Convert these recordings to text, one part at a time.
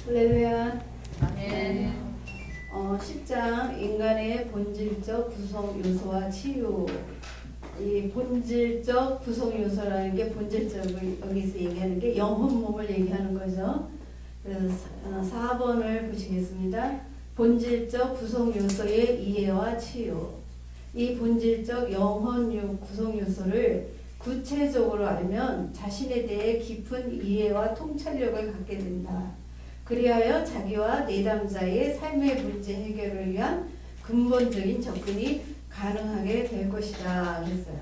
할렐루야. 아멘. 10장 인간의 본질적 구성 요소와 치유. 이 본질적 구성 요소라는 게 본질적을 여기서 얘기하는 게 영혼 몸을 얘기하는 거죠. 그래서 4번을 보시겠습니다. 본질적 구성 요소의 이해와 치유. 이 본질적 영혼 구성 요소를 구체적으로 알면 자신에 대해 깊은 이해와 통찰력을 갖게 된다. 그리하여 자기와 내담자의 삶의 문제 해결을 위한 근본적인 접근이 가능하게 될 것이다. 그랬어요.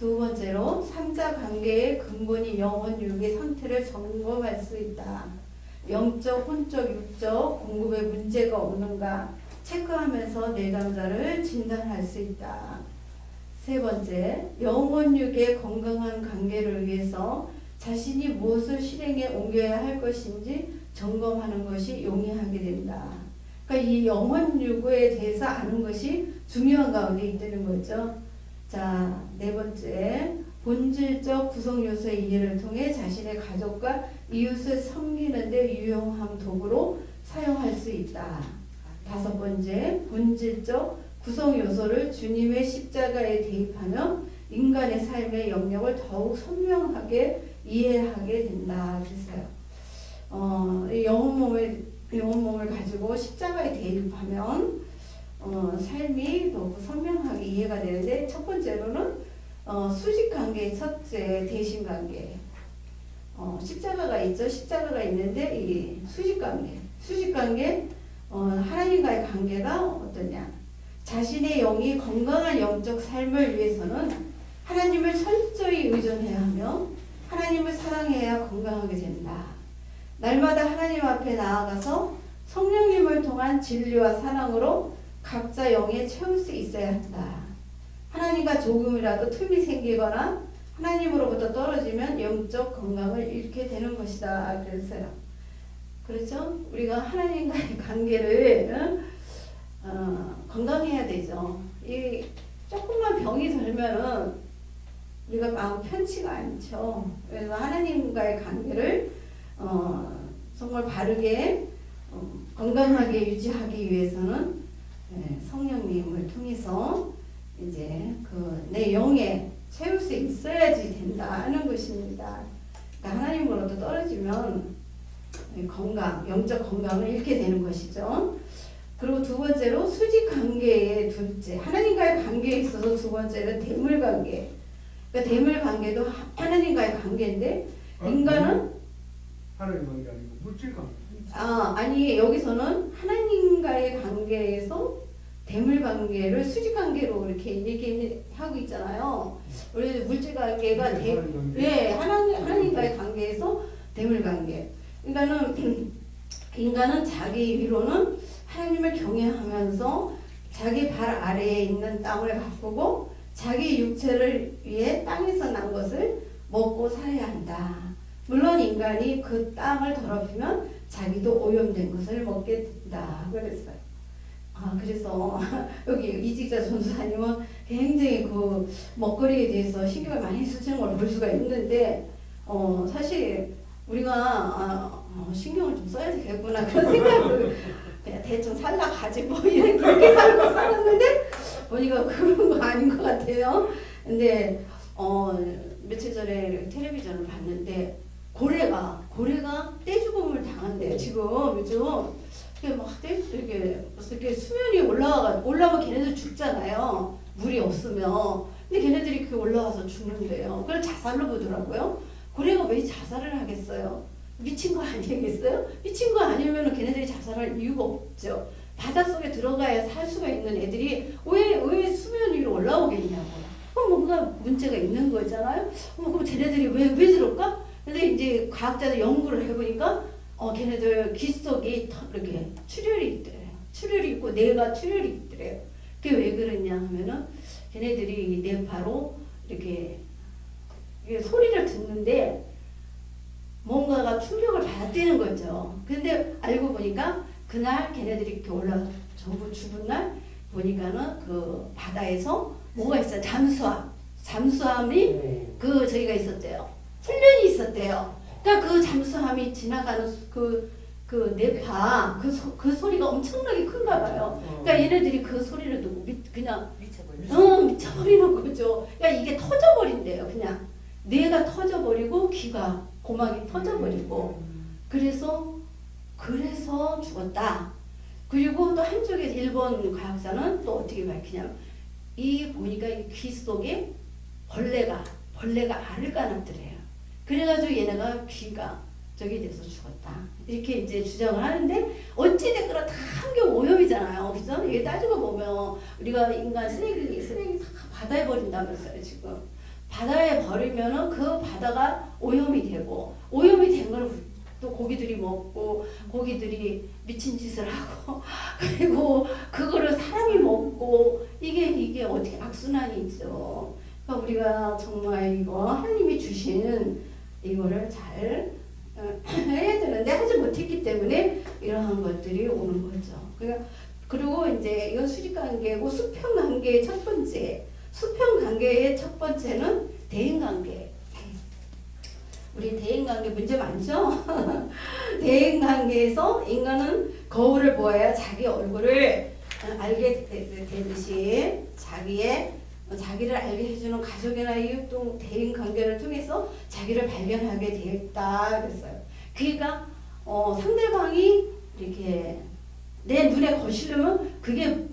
두 번째로 삼자 관계의 근본이 영혼 육의 상태를 점검할 수 있다. 영적, 혼적, 육적 공급에 문제가 없는가 체크하면서 내담자를 진단할 수 있다. 세 번째, 영혼 육의 건강한 관계를 위해서 자신이 무엇을 실행에 옮겨야 할 것인지 점검하는 것이 용이하게 된다. 그러니까 이 영혼 유구에 대해서 아는 것이 중요한 가운데 있다는 거죠. 자, 네 번째, 본질적 구성 요소의 이해를 통해 자신의 가족과 이웃을 섬기는 데 유용한 도구로 사용할 수 있다. 다섯 번째, 본질적 구성 요소를 주님의 십자가에 대입하며 인간의 삶의 영역을 더욱 선명하게 이해하게 된다. 그랬어요. 이 영혼 몸을 가지고 십자가에 대입하면 삶이 더욱 선명하게 이해가 되는데, 첫 번째로는 수직 관계의 첫째 대신 관계. 십자가가 있죠. 십자가가 있는데 이 수직 관계, 하나님과의 관계가 어떠냐? 자신의 영이 건강한 영적 삶을 위해서는 하나님을 철저히 의존해야 하며 하나님을 사랑해야 건강하게 된다. 날마다 하나님 앞에 나아가서 성령님을 통한 진리와 사랑으로 각자 영에 채울 수 있어야 한다. 하나님과 조금이라도 틈이 생기거나 하나님으로부터 떨어지면 영적 건강을 잃게 되는 것이다. 그랬어요. 그렇죠? 우리가 하나님과의 관계를 건강해야 되죠. 이 조금만 병이 들면은 우리가 마음 편치가 않죠. 그래서 하나님과의 관계를 정말 바르게 건강하게 유지하기 위해서는 성령님을 통해서 이제 내 영에 채울 수 있어야지 된다는 것입니다. 그러니까 하나님으로부터 떨어지면 영적 건강을 잃게 되는 것이죠. 그리고 두 번째로 수직 관계의 둘째, 하나님과의 관계에 있어서 두 번째는 대물 관계. 그러니까 대물 관계도 하나님과의 관계인데, 인간은 하나님 관계 아니고 물질 관계. 아니, 여기서는 하나님과의 관계에서 대물 관계를 수직 관계로 이렇게 얘기하고 있잖아요. 우리 물질 관계가 하나님과의 관계에서 대물 관계. 인간은 자기 위로는 하나님을 경외하면서 자기 발 아래에 있는 땅을 바꾸고 자기 육체를 위해 땅에서 난 것을 먹고 살아야 한다. 물론 인간이 그 땅을 더럽히면 자기도 오염된 것을 먹게 된다. 그랬어요. 그래서 여기 이직자 전도사님은 굉장히 그 먹거리에 대해서 신경을 많이 쓰시는 걸 볼 수가 있는데, 사실 우리가 신경을 좀 써야 되겠구나 그런 생각을 그냥 대충 살라가지 뭐 이렇게 살고 살았는데 보니까 그런 거 아닌 것 같아요. 근데 며칠 전에 텔레비전을 봤는데 고래가 떼죽음을 당한대요. 지금 요즘 이렇게 수면이 올라오면 걔네들 죽잖아요. 물이 없으면. 근데 걔네들이 그렇게 올라와서 죽는데요. 그걸 자살로 보더라고요. 고래가 왜 자살을 하겠어요? 미친 거 아니겠어요? 미친 거 아니면 걔네들이 자살할 이유가 없죠. 바닷속에 들어가야 살 수가 있는 애들이 왜 수면 위로 올라오겠냐고요. 그럼 뭔가 문제가 있는 거잖아요. 그럼 쟤네들이 왜 저럴까? 근데 이제 과학자들 연구를 해보니까 걔네들 귀 속에 이렇게 출혈이 있더래요. 출혈이 있고 뇌가 출혈이 있더래요. 그게 왜 그러냐 하면은 걔네들이 뇌파로 이렇게 소리를 듣는데 뭔가가 충격을 받았다는 거죠. 근데 알고 보니까 그날 걔네들이 이렇게 올라가서 전부 죽은 날 보니까는 그 바다에서 뭐가 있어요? 잠수함이 저기가 있었대요. 훈련이 있었대요. 그러니까 그 잠수함이 지나가는 그 그 뇌파 그 소리가 엄청나게 큰가 봐요. 그러니까 얘네들이 그 소리를 듣고 그냥 미쳐버리는 거죠. 그러니까 이게 터져버린대요. 그냥 뇌가 터져버리고 귀가 고막이 터져버리고 그래서 죽었다. 그리고 또 한쪽에 일본 과학자는 또 어떻게 밝히냐면 이 보니까 이 귀 속에 벌레가 알을 까놨더래요. 그래가지고 얘네가 귀가 저기 돼서 죽었다. 이렇게 이제 주장을 하는데 어찌됐거나 다 함께 오염이잖아요. 그죠? 이게 따지고 보면 우리가 인간 쓰레기 다 바다에 버린다면서요, 지금. 바다에 버리면은 그 바다가 오염이 되고 오염이 된 걸 또 고기들이 먹고 고기들이 미친 짓을 하고 그리고 그거를 사람이 먹고 이게 어떻게 악순환이죠. 그러니까 우리가 정말 이거 하나님이 주신 이거를 잘 해야 되는데 하지 못했기 때문에 이러한 것들이 오는 거죠. 그리고 이제 이건 수직관계고 수평관계의 첫 번째, 수평관계의 첫 번째는 대인관계. 우리 대인관계 문제 많죠? 대인관계에서 인간은 거울을 보아야 자기 얼굴을 알게 되듯이 자기를 알게 해주는 가족이나 이웃 등 대인관계를 통해서 자기를 발견하게 되었다 그랬어요. 그러니까 상대방이 이렇게 내 눈에 거시려면 그게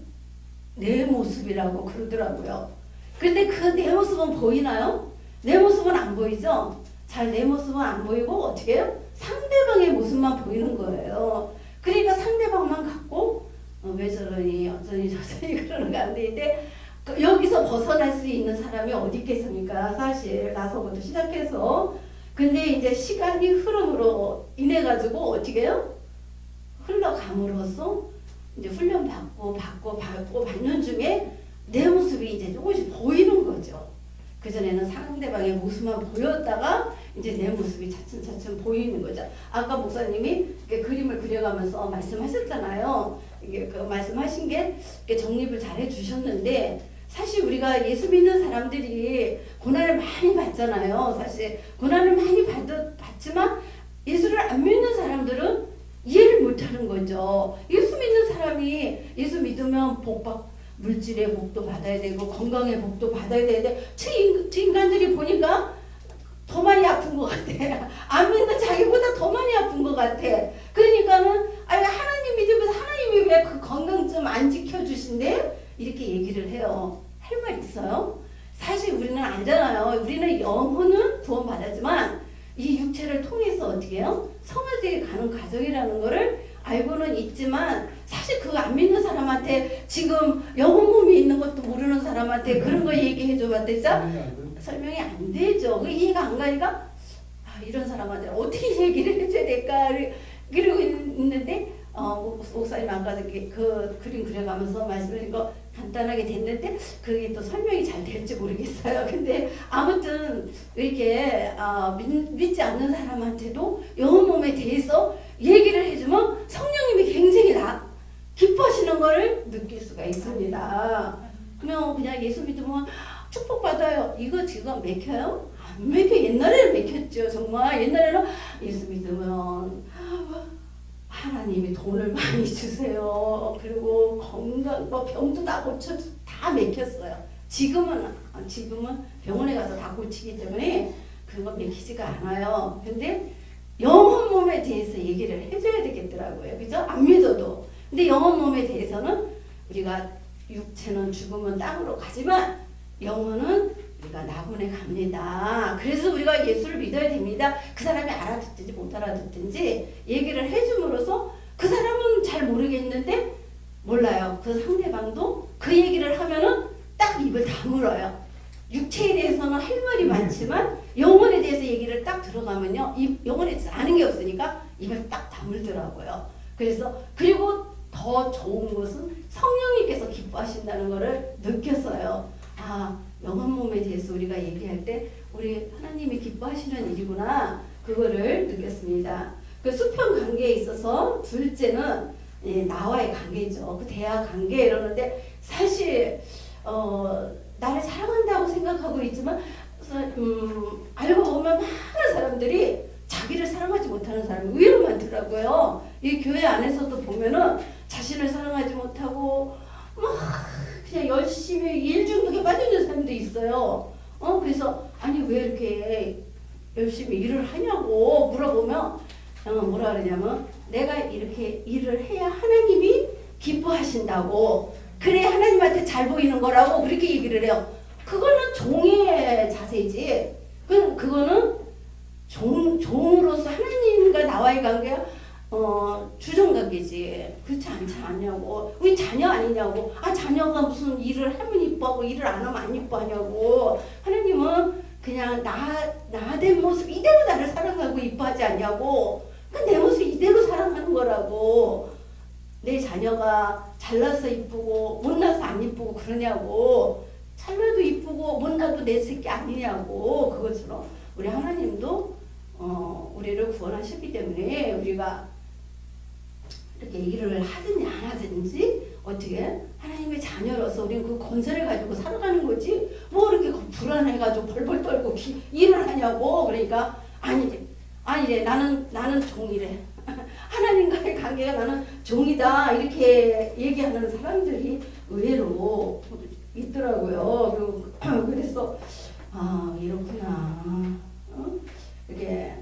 내 모습이라고 그러더라고요. 근데 그 내 모습은 보이나요? 내 모습은 안 보이죠? 잘 내 모습은 안 보이고 어떻게 해요? 상대방의 모습만 보이는 거예요. 그러니까 상대방만 갖고 왜 저러니 어쩌니 저쩌니 그러는 거 안 되는데 여기서 벗어날 수 있는 사람이 어디 있겠습니까? 사실 나서부터 시작해서 근데 이제 시간이 흐름으로 인해 가지고 어떻게 해요? 흘러감으로써 이제 훈련 받고 받는 중에 내 모습이 이제 조금씩 보이는 거죠. 그 전에는 상대방의 모습만 보였다가 이제 내 모습이 차츰 보이는 거죠. 아까 목사님이 그림을 그려가면서 말씀하셨잖아요. 이게 그 말씀하신 게 정립을 잘 해주셨는데 사실 우리가 예수 믿는 사람들이 고난을 많이 받잖아요. 사실 고난을 많이 받지만 예수를 안 믿는 사람들은 이해를 못하는 거죠. 예수 믿는 사람이 예수 믿으면 물질의 복도 받아야 되고 건강의 복도 받아야 되는데 저 인간들이 보니까 더 많이 아픈 것 같아. 안 믿는 자기보다 더 많이 아픈 것 같아. 그러니까는 하나님 믿으면서 하나님이 왜 그 건강 좀 안 지켜주신대? 이렇게 얘기를 해요. 할 말 있어요? 사실 우리는 알잖아요. 우리는 영혼은 구원받았지만 이 육체를 통해서 어떻게 해요? 성화되게 가는 과정이라는 거를 알고는 있지만 사실 그거 안 믿는 사람한테 지금 영혼 몸이 있는 것도 모르는 사람한테 그런 거 얘기해 줘봤댔죠? 설명이 안 되죠. 그 이해가 안 가니까 이런 사람한테 어떻게 얘기를 해줘야 될까 그러고 있는데 목사님 아까 그 그림 그려가면서 말씀하신 거 간단하게 됐는데 그게 또 설명이 잘 될지 모르겠어요. 근데 아무튼 이렇게 믿지 않는 사람한테도 영혼 몸에 대해서 얘기를 해주면 성령님이 굉장히 기뻐하시는 거를 느낄 수가 있습니다. 그냥 예수 믿으면 축복받아요. 이거 지금 맥혀요? 안 맥혀. 옛날에는 맥혔죠. 정말 옛날에는 예수 믿으면 하나님이 돈을 많이 주세요. 그리고 건강, 병도 다 고쳐 다 맥혔어요. 지금은 병원에 가서 다 고치기 때문에 그런 거 맥히지가 않아요. 근데 영혼 몸에 대해서 얘기를 해줘야 되겠더라고요. 그죠? 안 믿어도. 근데 영혼 몸에 대해서는 우리가 육체는 죽으면 땅으로 가지만 영혼은 우리가 낙원에 갑니다. 그래서 우리가 예수를 믿어야 됩니다. 그 사람이 알아듣든지 못 알아듣든지 얘기를 해줌으로써 그 사람은 잘 모르겠는데 몰라요. 그 상대방도 그 얘기를 하면은 딱 입을 다물어요. 육체에 대해서는 할 말이 많지만 영혼에 대해서 얘기를 딱 들어가면요. 영혼에 대해서 아는 게 없으니까 입을 딱 다물더라고요. 그리고 더 좋은 것은 성령님께서 기뻐하신다는 것을 느꼈어요. 영혼 몸에 대해서 우리가 얘기할 때 우리 하나님이 기뻐하시는 일이구나 그거를 느꼈습니다. 그 수평 관계에 있어서 둘째는 나와의 관계죠. 그 대화 관계 이러는데 사실 나를 사랑한다고 생각하고 있지만 알고 보면 많은 사람들이 자기를 사랑하지 못하는 사람이 의외로 많더라고요. 이 교회 안에서도 보면은 자신을 사랑하지 못하고 막 그냥 열심히 일 중독에 빠져있는 사람도 있어요. 그래서 아니 왜 이렇게 열심히 일을 하냐고 물어보면 뭐라 그러냐면 내가 이렇게 일을 해야 하나님이 기뻐하신다고, 그래 하나님한테 잘 보이는 거라고 그렇게 얘기를 해요. 그거는 종의 자세지. 그거는 종으로서 하나님과 나와의 관계가 주종관계지. 그렇지 않냐고. 우리 자녀 아니냐고. 자녀가 무슨 일을 하면 이뻐하고 일을 안 하면 안 이뻐하냐고. 하나님은 그냥 나 된 모습 이대로 나를 사랑하고 이뻐하지 않냐고. 내 모습 이대로 사랑하는 거라고. 내 자녀가 잘나서 이쁘고 못나서 안 이쁘고 그러냐고. 잘나도 이쁘고 못나도 내 새끼 아니냐고. 그것처럼 우리 하나님도 우리를 구원하셨기 때문에 우리가 이렇게 일을 하든지 안 하든지 어떻게 하나님의 자녀로서 우리는 그 권세를 가지고 살아가는 거지. 뭐 이렇게 불안해가지고 벌벌 떨고 일을 하냐고. 그러니까 아니래 나는 종이래. 하나님과의 관계가 나는 종이다 이렇게 얘기하는 사람들이 의외로 있더라고요. 그래서 이렇구나. 이게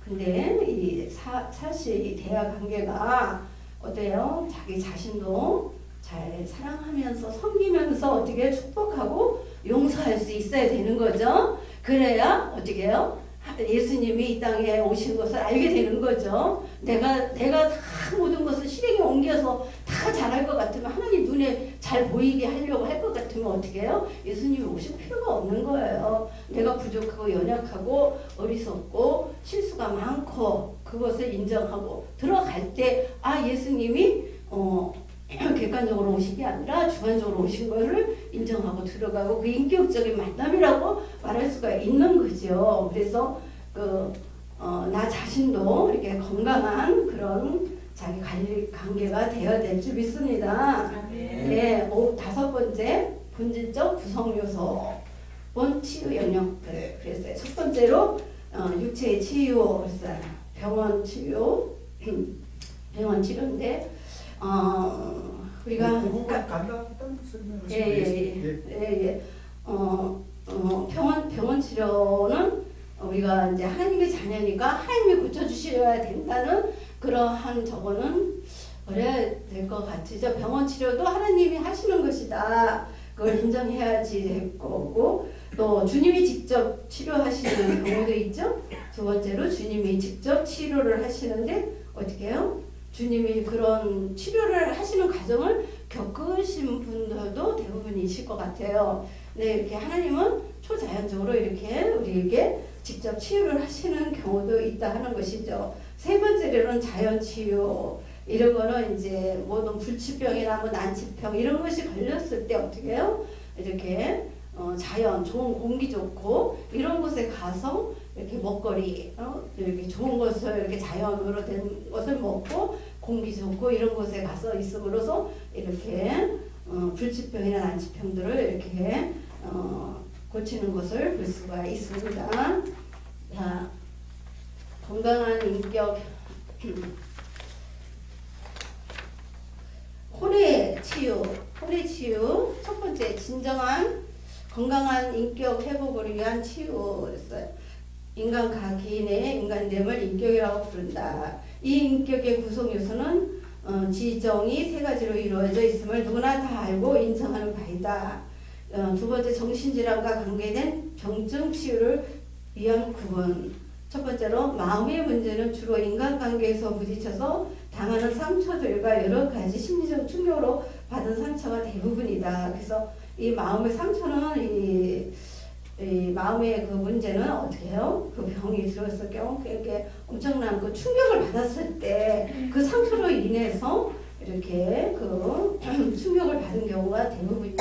근데 이 사실 이 대화 관계가 어때요? 자기 자신도 잘 사랑하면서 섬기면서 어떻게 축복하고 용서할 수 있어야 되는 거죠. 그래야 어떻게 해요? 예수님이 이 땅에 오신 것을 알게 되는 거죠. 내가 다 모든 것을 실행에 옮겨서 다 잘할 것 같으면 하나님 눈에 잘 보이게 하려고 할 것 같으면 어떻게 해요? 예수님이 오실 필요가 없는 거예요. 내가 부족하고 연약하고 어리석고 실수가 많고 그것을 인정하고 들어갈 때 예수님이 객관적으로 오신 게 아니라 주관적으로 오신 것을 인정하고 들어가고 그 인격적인 만남이라고 말할 수가 있는 거죠. 그래서 나 자신도 이렇게 건강한 그런 자기 관계가 되어야 될 줄 믿습니다. 네, 5번째 본질적 구성 요소, 치유 영역들. 그랬어요. 첫 번째로 육체의 치유, 그랬어요. 병원 치료인데. 우리가 병원 치료는 우리가 이제 하나님의 자녀니까 하나님이 고쳐주셔야 된다는 그러한 저거는 그래야 될 것 같으죠. 병원 치료도 하나님이 하시는 것이다. 그걸 인정해야지 될 거고, 또 주님이 직접 치료하시는 경우도 있죠. 두 번째로 주님이 직접 치료를 하시는데 어떻게 해요? 주님이 그런 치료를 하시는 과정을 겪으신 분들도 대부분이실 것 같아요. 네, 이렇게 하나님은 초자연적으로 이렇게 우리에게 직접 치유를 하시는 경우도 있다 하는 것이죠. 세 번째로는 자연치유. 이런 거는 이제 모든 불치병이나 난치병 이런 것이 걸렸을 때 어떻게 해요? 이렇게 자연, 좋은 공기 좋고 이런 곳에 가서 이렇게 먹거리, 이렇게 좋은 것을 이렇게 자연으로 된 것을 먹고 공기 좋고 이런 곳에 가서 있음으로써 이렇게 불치병이나 난치병들을 이렇게 고치는 것을 볼 수가 있습니다. 자, 건강한 인격 혼의 치유. 첫 번째 진정한 건강한 인격 회복을 위한 치유였어요. 인간 개인의 인간됨을 인격이라고 부른다. 이 인격의 구성 요소는 지정이 세 가지로 이루어져 있음을 누구나 다 알고 인정하는 바이다. 두 번째 정신질환과 관계된 병증 치유를 위한 구분. 첫 번째로 마음의 문제는 주로 인간관계에서 부딪혀서 당하는 상처들과 여러 가지 심리적 충격으로 받은 상처가 대부분이다. 그래서 이 마음의 상처는 이 마음의 그 문제는 어떻게 해요? 그 병이 들었을 경우 이렇게 엄청난 그 충격을 받았을 때 그 상처로 인해서 이렇게 그 충격을 받은 경우가 대부분이고,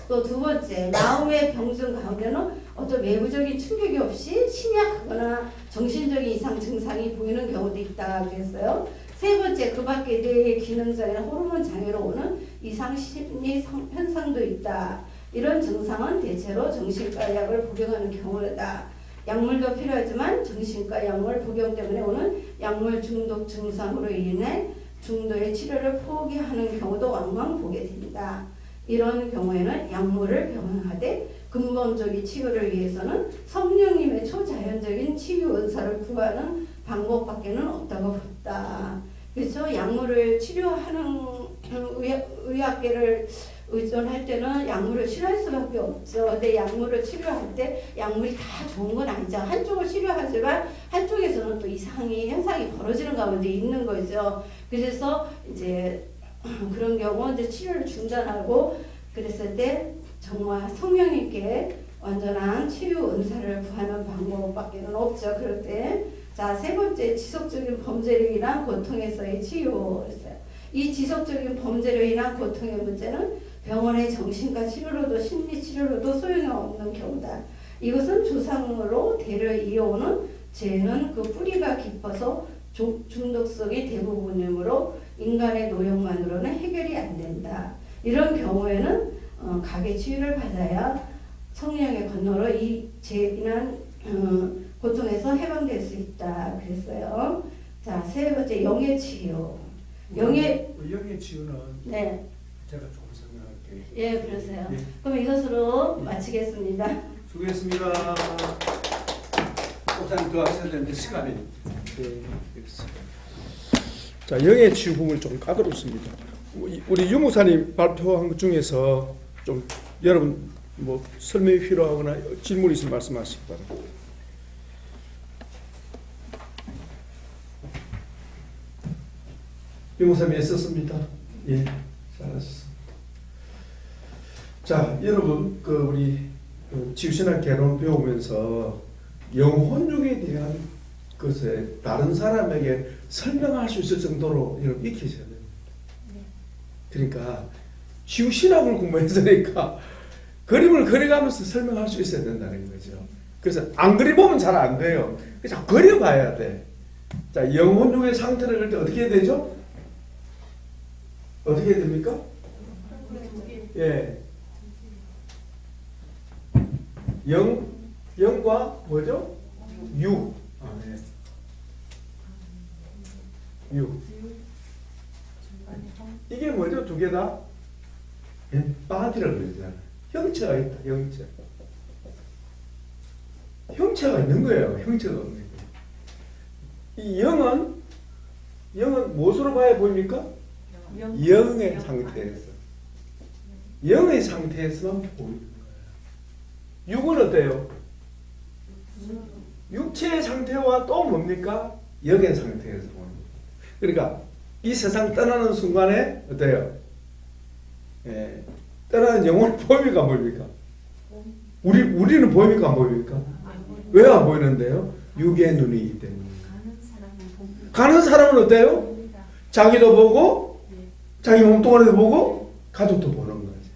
또 두 번째 마음의 병증 가운데는 어떤 외부적인 충격이 없이 심약하거나 정신적인 이상 증상이 보이는 경우도 있다 그랬어요. 세 번째 그 밖에 뇌의 기능장애나 호르몬 장애로 오는 이상 심리 현상도 있다. 이런 증상은 대체로 정신과 약을 복용하는 경우다. 약물도 필요하지만 정신과 약물 복용 때문에 오는 약물 중독 증상으로 인해 중도의 치료를 포기하는 경우도 왕왕 보게 됩니다. 이런 경우에는 약물을 병행하되 근본적인 치료를 위해서는 성령님의 초자연적인 치유 은사를 구하는 방법밖에는 없다고 봤다. 그래서 약물을 치료하는 의학계를 의존할 때는 약물을 싫어할 수밖에 없죠. 근데 약물을 치료할 때 약물이 다 좋은 건 아니죠. 한쪽을 치료하지만 한쪽에서는 또 이상이 현상이 벌어지는 가운데 있는 거죠. 그래서 이제 그런 경우 이제 치료를 중단하고 그랬을 때 정말 성령님께 완전한 치유 은사를 구하는 방법밖에는 없죠. 그럴 때. 자, 세 번째, 지속적인 범죄로 인한 고통에서의 치유였어요. 이 지속적인 범죄로 인한 고통의 문제는 병원의 정신과 치료로도 심리 치료로도 소용이 없는 경우다. 이것은 조상으로 대를 이어오는 죄는 그 뿌리가 깊어서 중독성이 대부분이므로 인간의 노력만으로는 해결이 안 된다. 이런 경우에는 각의 치유를 받아야 성령의 건너로 이 죄 인한 고통에서 해방될 수 있다. 그랬어요. 자, 세 번째 영의 치유. 영의 치유는 네. 제가 좀 설명할게요. 예, 그러세요. 예. 그럼 이것으로 마치겠습니다. 수고했습니다. 목사님 더 하셔야 되는데 시간이. 자, 영의 치유 부분을 좀 까다롭습니다. 우리 유목사님 발표한 것 중에서 좀 여러분 뭐 설명이 필요하거나 질문이 있으면 말씀하시기 바랍니다. 유목사님이 애썼습니다. 예, 잘하셨습니다. 자, 여러분 우리 치유신학 개론 배우면서 영혼육에 대한 것에 다른 사람에게 설명할 수 있을 정도로 여러분 익히셔야 됩니다. 그러니까 치유신학을 공부했으니까 그림을 그려가면서 설명할 수 있어야 된다는 거죠. 그래서 안 그려보면 잘 안 돼요. 그래서 그려봐야 돼. 자, 영혼육의 상태를 그릴 때 어떻게 해야 되죠? 어떻게 해야 됩니까? 예. 영과 뭐죠? 유. 아, 네. 유. 이게 뭐죠? 두 개 다? 예? 바디라고 그러잖아요. 형체가 있다. 형체. 형체가 있는 거예요. 형체가 없는 거예요. 이 영은 무엇으로 봐야 보입니까? 영의 상태에서. 영의 상태에서만 보이는 거예요. 육은 어때요? 육체의 상태와 또 뭡니까? 영의 상태에서 보는 거예요. 그러니까 이 세상 떠나는 순간에 어때요? 예, 떠나는 영혼 보입니까 안 보입니까? 우리는 보입니까 안 보입니까? 왜 안 보이는데요? 육의 눈이기 때문에. 가는 사람은 어때요? 자기도 보고 자기 몸뚱아리도 보고 가족도 보는 거지.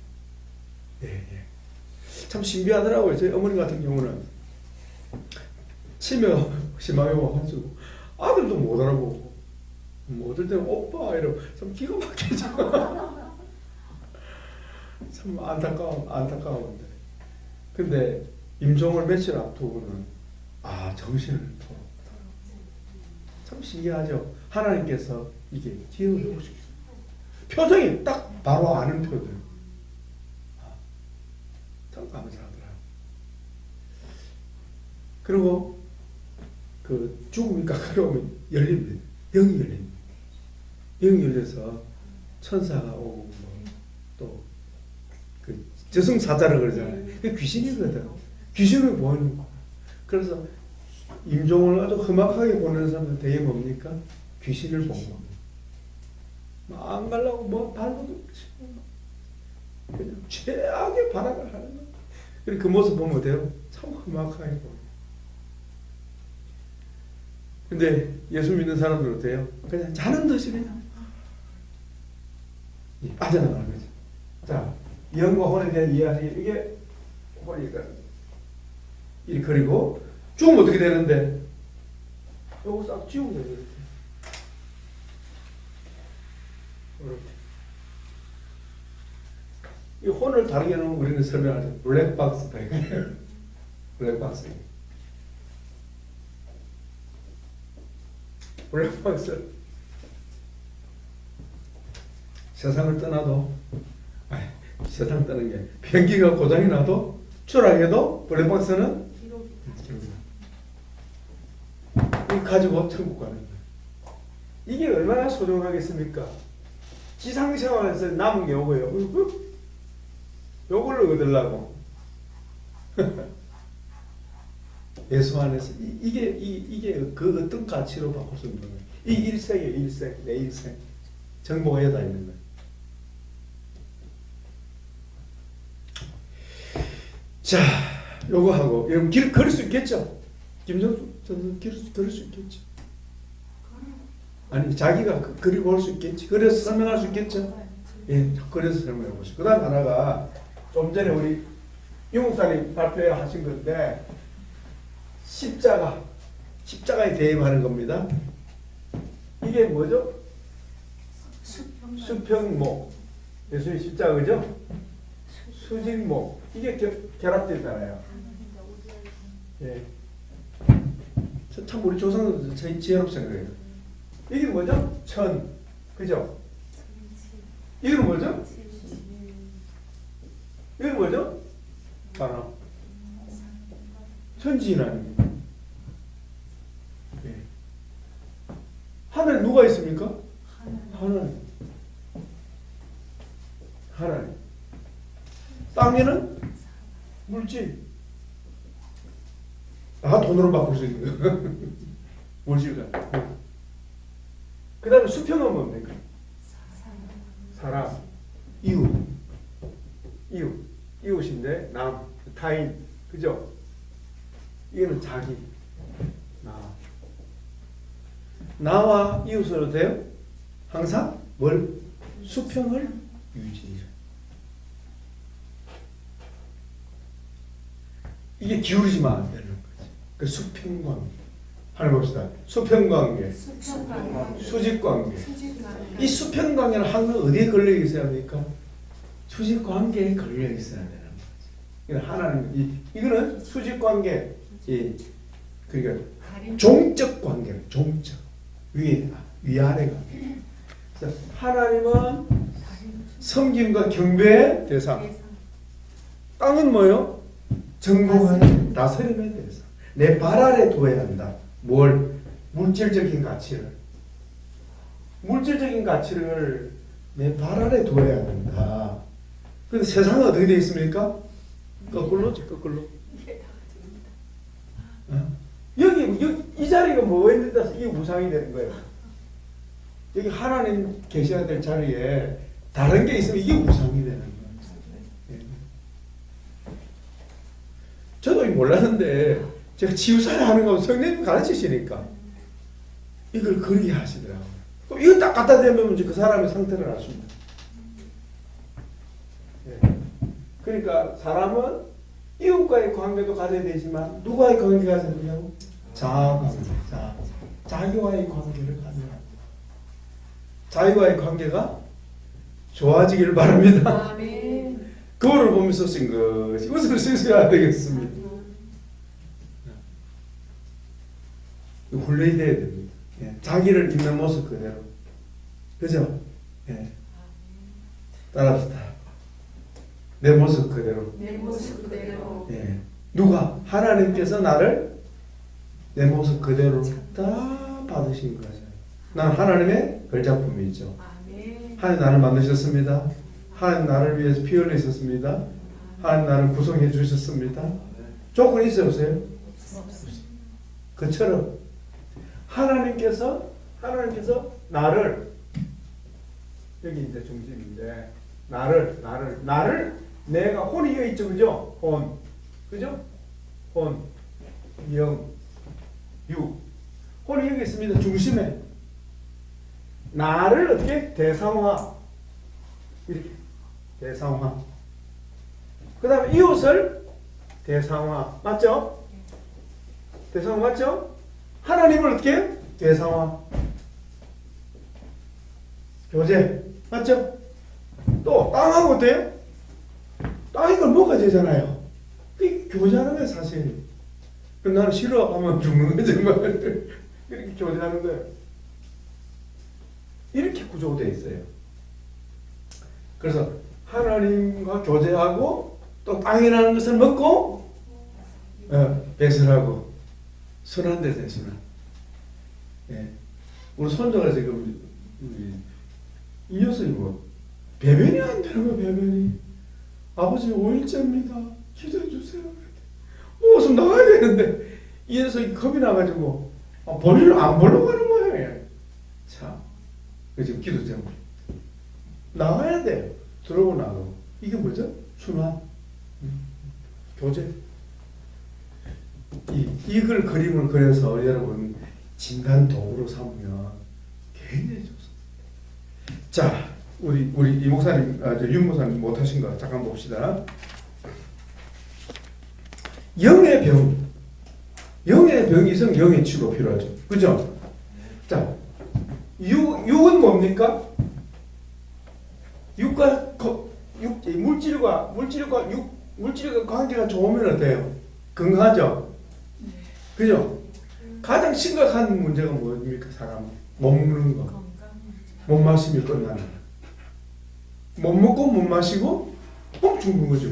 예, 예. 참 신비하더라고요. 저희 어머니 같은 경우는 치매 심하게 와가지고 아들도 못 알아보고 뭐 어떨 때는 오빠 이러고 참 기가 막히죠. 참 안타까운데. 근데 임종을 며칠 앞두고는 정신을 돌아온다. 참 신기하죠. 하나님께서 이게 기억을 해보시겠어요. 표정이 딱 바로 아는 표정. 참 감사하더라. 그리고 그 죽음이 가까우면 열립니다. 영이 열립니다. 영이 열려서 천사가 오고 또 그 저승사자를 그러잖아요. 그게 귀신이거든. 귀신을 보는 거야. 그래서 임종을 아주 험악하게 보는 사람은 대개 뭡니까? 귀신을 본 겁니다. 안 가려고 뭐 발버둥 치고 그냥 최악의 발악을 하는 거예요. 그리고 그 모습 보면 돼요. 참 험악하게 보여요. 근데 예수 믿는 사람들은 어때요? 그냥 자는 듯이 그냥 빠져나가는 거죠. 자, 영과 혼에 대한 이해하시기 이게 혼이니까 이 그리고 죽으면 어떻게 되는데? 요거 싹 지우면 돼요. 이렇게. 이 혼을 다르게 놓으면 우리는 설명하죠. 블랙박스다. 블랙박스. 블랙박스. 세상을 떠나도, 세상 떠는 게 비행기가 고장이 나도 추락해도 블랙박스는 이 가지고 천국 가는 거예요. 이게 얼마나 소중하겠습니까? 지상생활에서 남은 게 요거예요. 요걸로 얻으려고. 예수 안에서 이게 그 어떤 가치로 바꿀 수 있는 거예요. 이 일생이에요. 일생. 내 일생. 정복해야 다 있는 거예요. 자, 요거 하고 여러분 길 걸을 수 있겠죠? 김정수 저는 걸을 수 있겠죠? 아니 자기가 그리고 올 수 있겠지. 그래서 설명할 수 있겠죠? 예, 그래서 설명해 보시죠. 그다음 하나가 좀 전에 우리 유목사님 발표하신 건데 십자가에 대입하는 겁니다. 이게 뭐죠? 수평목. 예수의 십자가 그죠? 수직목. 이게 결합되잖아요. 예. 참 우리 조상들 지혜롭 생각해요. 이게 뭐죠? 천. 그죠? 이건 뭐죠? 이건 뭐죠? 바람. 천지라는 게. 예. 하늘 누가 있습니까? 하나님. 땅에는 물질. 돈으로 바꿀 수 있는 거. 물질과. 그 다음에 수평은 뭡니까? 사람. 이웃인데 타인. 그죠? 이거는 자기. 나와 이웃으로 돼요? 항상 뭘? 수평을 유지해. 이게 기울이지만 안 되는 거지. 그 수평관계. 하나 봅시다. 수평관계. 수직관계. 이 수평관계는 항상 어디에 걸려 있어야 합니까? 수직관계에 걸려 있어야 되는 거지. 이건 하나님, 이거는 수직관계. 그러니까 종적 관계는 종적. 위아래가. 하나님은 섬김과 경배의 대상. 땅은 뭐요? 정복하는 다스림의 대상. 내 발 아래 둬야 한다. 뭘? 물질적인 가치를. 물질적인 가치를 내 발 아래 둬야 된다. 근데 세상은 어떻게 되어 있습니까? 거꾸로지, 거꾸로. 여기 이 자리가 뭐에 따라서 이 우상이 되는 거예요. 여기 하나님 계셔야 될 자리에 다른 게 있으면 이게 우상이 되는 거예요. 저도 몰랐는데 제가 치유사야 하는 거 성령님 가르치시니까 이걸 그렇게 하시더라고요. 그럼 이거 딱 갖다 대면 이제 그 사람의 상태를 알 수 있는. 그러니까 사람은 이웃과의 관계도 가져야 되지만 누구와의 관계가 가져야 되냐고? 자아관계. 자기와의 관계를 가져야 합니다. 자기와의 관계가 좋아지기를 바랍니다. 아멘. 그거를 보면서 쓴 것이 웃을 수 있어야 되겠습니다. 훈련이 돼야 됩니다. 자기를 있는 모습 그대로. 그죠? 따라합시다. 내 모습 그대로. 내 모습 그대로. 누가? 하나님께서 나를 내 모습 그대로 다 받으신 거죠. 난 하나님의 걸작품이죠. 하나님 나를 만드셨습니다. 하나님 나를 위해서 피 흘리셨습니다. 하나님 나를 구성해 주셨습니다. 조건이 있어요, 없어요? 그처럼 하나님께서 나를 여기 이제 중심인데 나를 내가 혼이 여기 있죠, 그죠? 혼, 그죠? 혼, 영, 유. 혼이 여기 있습니다. 중심에 나를 어떻게 대상화 이렇게 대상화. 그 다음에 이웃을 대상화. 맞죠? 대상화 맞죠? 하나님을 어떻게? 대상화. 교제. 맞죠? 또 땅하고 어때요? 땅이 걸 먹어야 되잖아요. 그게 교제하는 거예요 사실. 나는 싫어하면 죽는 거지 정말. 그렇게 교제하는 거예요. 이렇게 구조되어 있어요. 그래서 하나님과 교제하고 또 땅에 나는 것을 먹고 배설하고 순환 되세요. 순환. 예. 우리 손자가 지금 이 녀석이 뭐 배변이 안 되는 거야. 배변이. 아버지 5일째입니다. 기도해 주세요. 무슨 나가야 되는데 이 녀석이 겁이 나가지고 볼일로 안 보려고 하는 거예요. 참. 지금 기도 제목 나가야 돼요. 들어오고 나가고. 이게 뭐죠? 순환. 교제. 이걸 그림을 그려서 여러분 진단 도구로 삼으면 굉장히 좋습니다. 자, 우리 이 목사님, 윤 목사님 못하신 거 잠깐 봅시다. 영의 병이 있으면 영의 치료가 필요하죠. 그죠? 자, 육은 뭡니까? 물질과 관계가 좋으면 어때요? 건강하죠? 그죠? 가장 심각한 문제가 뭡니까? 사람은 못 먹는 거, 못 마시면 끝나는 거. 못 먹고 못 마시고 죽는 거죠.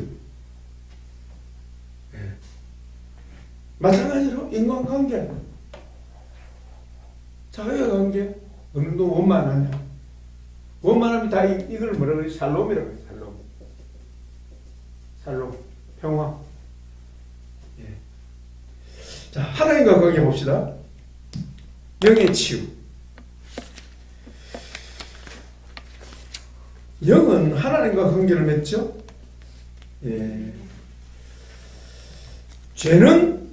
네. 마찬가지로 인간관계, 자유관계 어느 정도 원만하냐? 원만하면 다 이걸 뭐라고 해요? 샬롬이라고 해요. 샬롬, 평화. 예. 자, 하나님과 관계 봅시다. 영의 치유. 영은 하나님과 관계를 맺죠. 예. 죄는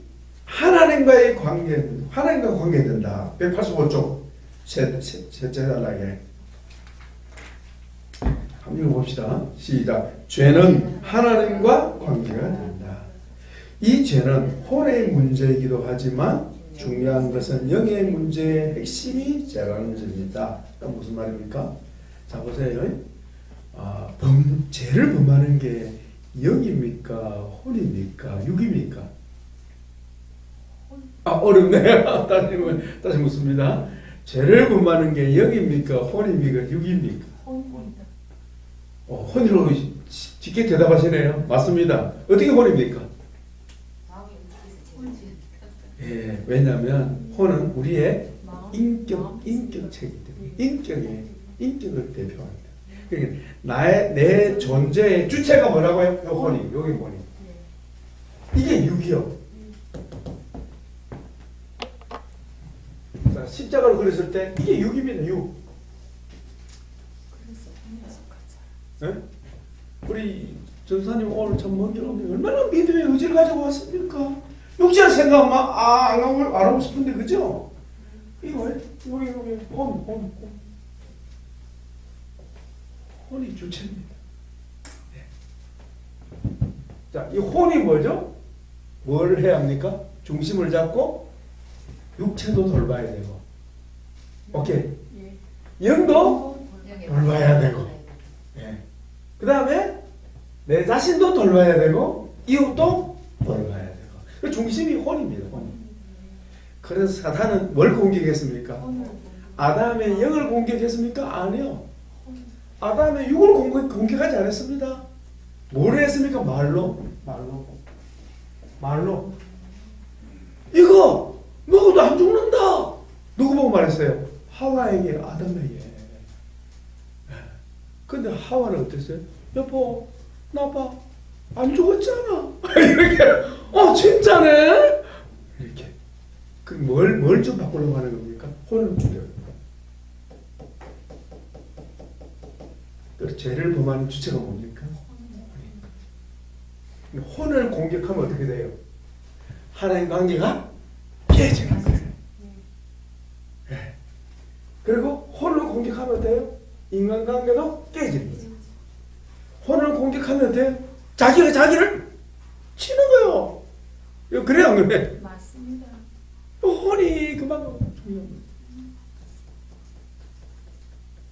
하나님과 관계된다. 185쪽 셋째 단락에 한번 읽어봅시다. 시작. 죄는 하나님과 관계가 된다. 이 죄는 혼의 문제이기도 하지만 중요한 것은 영의 문제의 핵심이 죄라는 점입니다. 무슨 말입니까? 자, 보세요. 죄를 범하는 게 영입니까? 혼입니까? 육입니까? 어렵네요. 다시 묻습니다. 죄를 범하는 게 영입니까? 혼입니까? 육입니까? 혼이라고 쉽게 대답하시네요. 맞습니다. 어떻게 혼입니까? 예, 왜냐하면 혼은 우리의 인격체이기 때문에 인격을 대표합니다. 그러니까 내 존재의 주체가 뭐라고요? 혼이, 여기 혼이. 이게 육이요. 자, 십자가로 그렸을 때 이게 육입니다. 육. 네? 우리 전사님 오늘 참 먼 길 오는데 얼마나 믿음의 의지를 가지고 왔습니까? 육체를 생각하면 안 하고 싶은데, 그죠? 이거 여기 혼이 주체입니다. 네. 자, 이 혼이 뭐죠? 뭘 해야 합니까? 중심을 잡고 육체도 돌봐야 되고, 오케이. 영도 돌봐야 되고, 그 다음에 내 자신도 돌봐야 되고 이웃도 돌봐야 되고. 그 중심이 혼입니다. 혼. 그래서 사탄은 뭘 공격했습니까? 아담의 영을 공격했습니까? 아니요. 아담의 육을 공격하지 않았습니다. 뭘 했습니까? 말로. 이거 먹어도 안 죽는다. 누구 보고 말했어요? 하와에게, 아담에게. 근데 하와는 어땠어요? 여보, 나 봐. 안 죽었잖아. 이렇게. 진짜네? 이렇게. 뭘 좀 바꾸려고 하는 겁니까? 혼을 공격. 그 죄를 범하는 주체가 뭡니까? 혼을 공격하면 어떻게 돼요? 하나님 관계가 깨지는 거예요. 네. 그리고 혼을 공격하면 돼요? 인간관계도 깨지는 거죠. 혼을 공격하면 돼요? 자기가 자기를 치는 거예요. 그래 안 그래? 맞습니다. 혼이 그만큼 중요한 거예요.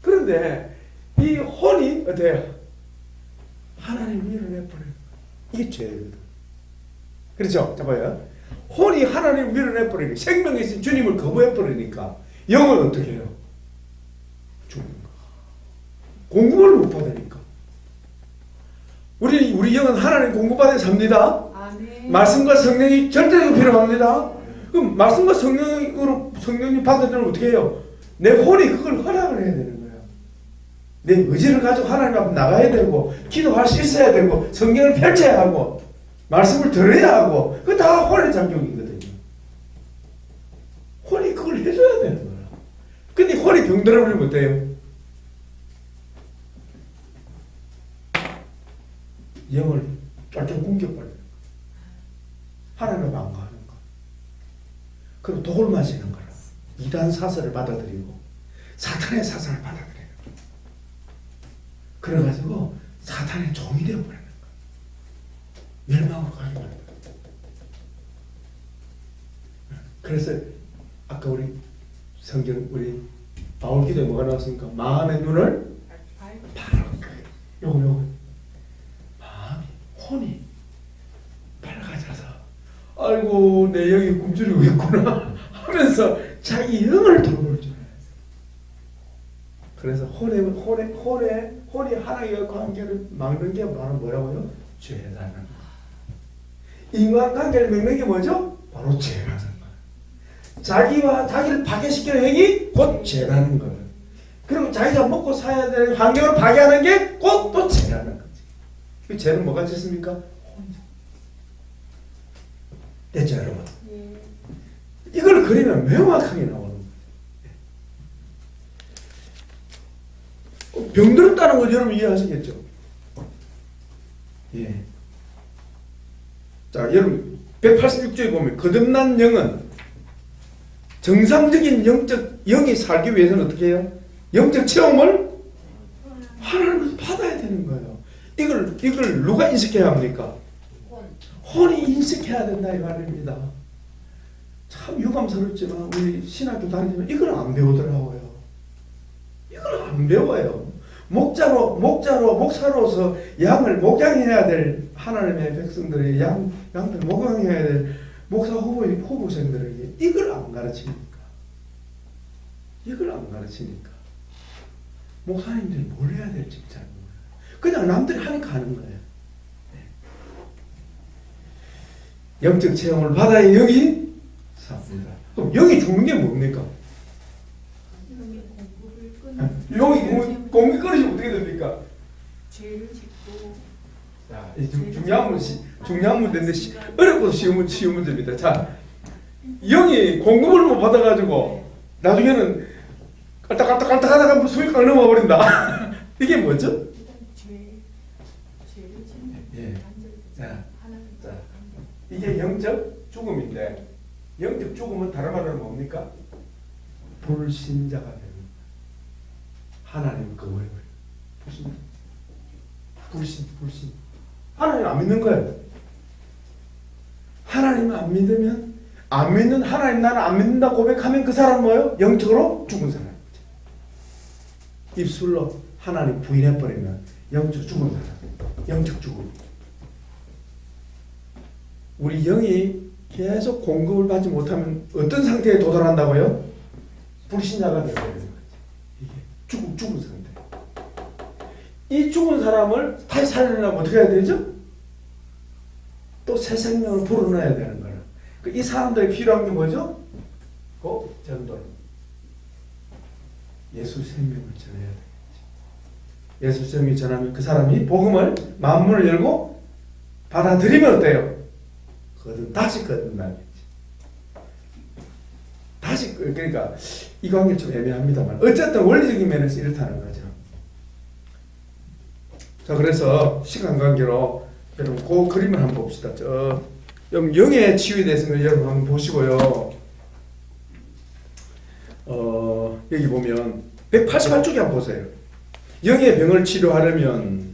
그런데 이 혼이 어때요? 하나님 밀어내버려요. 이게 죄거든. 그렇죠? 자 봐요. 혼이 하나님 밀어내버리니까, 생명에 있는 주님을 거부해버리니까 영은 어떻게 해요? 죽는 공급을 못 받으니까. 우리 영은 하나님 공급받아 삽니다. 아멘. 말씀과 성령이 절대적으로 필요합니다. 그럼 말씀과 성령이 받아들면 어떻게 해요? 내 혼이 그걸 허락을 해야 되는 거예요. 내 의지를 가지고 하나님 앞에 나가야 되고, 기도할 수 있어야 되고, 성경을 펼쳐야 하고, 말씀을 들어야 하고, 그거 다 혼의 작용이거든요. 혼이 그걸 해줘야 되는 거예요. 근데 혼이 병들어버리면 어때요? 영을 쫄쫄 굶겨버려요. 하나님 앞에 안 가는 거. 그리고 독을 마시는 거라. 이단 사설을 받아들이고 사탄의 사설을 받아들여요. 그래가지고 사탄의 종이 되어버리는 거예요. 멸망으로 가게 만들어요. 그래서 아까 우리 성경 우리 바울 기도에 뭐가 나왔습니까? 마음의 눈을 밝은 거예요. 요거 마음이 혼이 밝아져서 아이고 내 영이 굶주리고 있구나 하면서 자기 영을 돌볼 줄 알아요. 그래서 혼이 하나님과 관계를 막는 게 바로 뭐라고요? 죄라는 거. 인간 관계를 막는 게 뭐죠? 바로 죄라는 거. 자기와 자기를 파괴시키는 행위 곧 죄라는 거예요. 그리고 자기가 먹고 살아야 되는 환경을 파괴하는 게 곧 또 죄라는 거지. 그 죄는 뭐가 짓습니까? 혼이죠. 됐죠 여러분? 이걸 그리면 명확하게 나오는 거예요. 병들었다는 거 여러분 이해하시겠죠? 예. 자 여러분 186조에 보면 거듭난 영은 정상적인 영이 살기 위해서는 어떻게 해요? 영적 체험을 하나님께서 받아야 되는 거예요. 이걸 누가 인식해야 합니까? 혼이 인식해야 된다 이 말입니다. 참 유감스럽지만 우리 신학교 다니면 이걸 안 배우더라고요. 이걸 안 배워요. 목사로서 양을 목양해야 될 하나님의 백성들이 양들 목양해야 될 목사 후보생들에게 이걸 안 가르치니까. 이걸 안 가르치니까. 목사님들이 뭘 해야 될지 잘 몰라요. 그냥 남들이 하니까 하는 거예요. 네. 영적 체험을 받아야 영이 삽니다. 그럼 영이 죽는 게 뭡니까? 영이 공기 끊으시면 어떻게 됩니까? 죄를 짓고. 자, 중요한 문제인데 어렵고 쉬운 문제입니다. 자, 영이 공급을 못 받아가지고 나중에는 깔딱깔딱하다가 숨이 꽉 넘어버린다. 이게 뭐죠? 죄를 짓는. 예. 자, 이게 영적 죽음인데 영적 죽음은 다른 말로 뭡니까? 불신자가 되는 거예요. 하나님 그거예요. 불신. 하나님 안 믿는 거예요. 하나님 안 믿으면 안 믿는 하나님 나는 안 믿는다 고백하면 그 사람은 뭐예요? 영적으로 죽은 사람이죠. 입술로 하나님 부인해버리면 영적 죽은 사람. 영적 죽음. 우리 영이 계속 공급을 받지 못하면 어떤 상태에 도달한다고요? 불신자가 되어버리는 거죠. 이게 죽은 상태. 이 죽은 사람을 다시 살리려면 어떻게 해야 되죠? 또 새 생명을 불어넣어야 되는 거예요. 이 사람들이 필요한 게 뭐죠? 그 전도. 예수 생명을 전해야 되겠죠. 예수 생명을 전하면 그 사람이 복음을 마음문을 열고 받아들이면 어때요? 다시 거듭나겠지. 다시 그러니까 이 관계 좀 애매합니다만 어쨌든 원리적인 면에서 이렇다는 거죠. 자 그래서 시간 관계로 여러분 그 그림을 한번 봅시다. 여러분 영의 치유에 대해서는 여러분 한번 보시고요. 여기 보면 188쪽에 한번 보세요. 영의 병을 치료하려면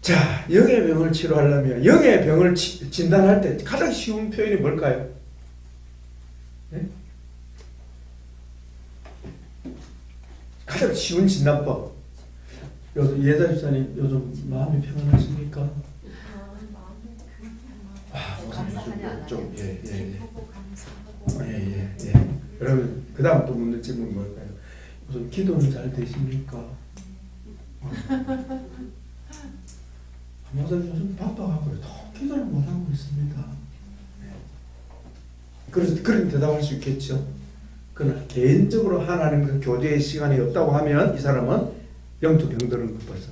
자 영의 병을 치료하려면 영의 병을 진단할 때 가장 쉬운 표현이 뭘까요? 네? 가장 쉬운 진단법. 예자 집사님 요즘 마음이 평안하십니까? 좀 예. 그러면 그 다음 또 묻는 질문은 뭘까요? 우선 기도는 잘 되십니까? 목사님 요즘 바빠가고요. 더 기도를 못하고 있습니다. 그래서 그런 대답할 수 있겠죠. 그러나 개인적으로 하나님과 교제의 시간이 없다고 하면 이 사람은 영적 병들은 것 벌써.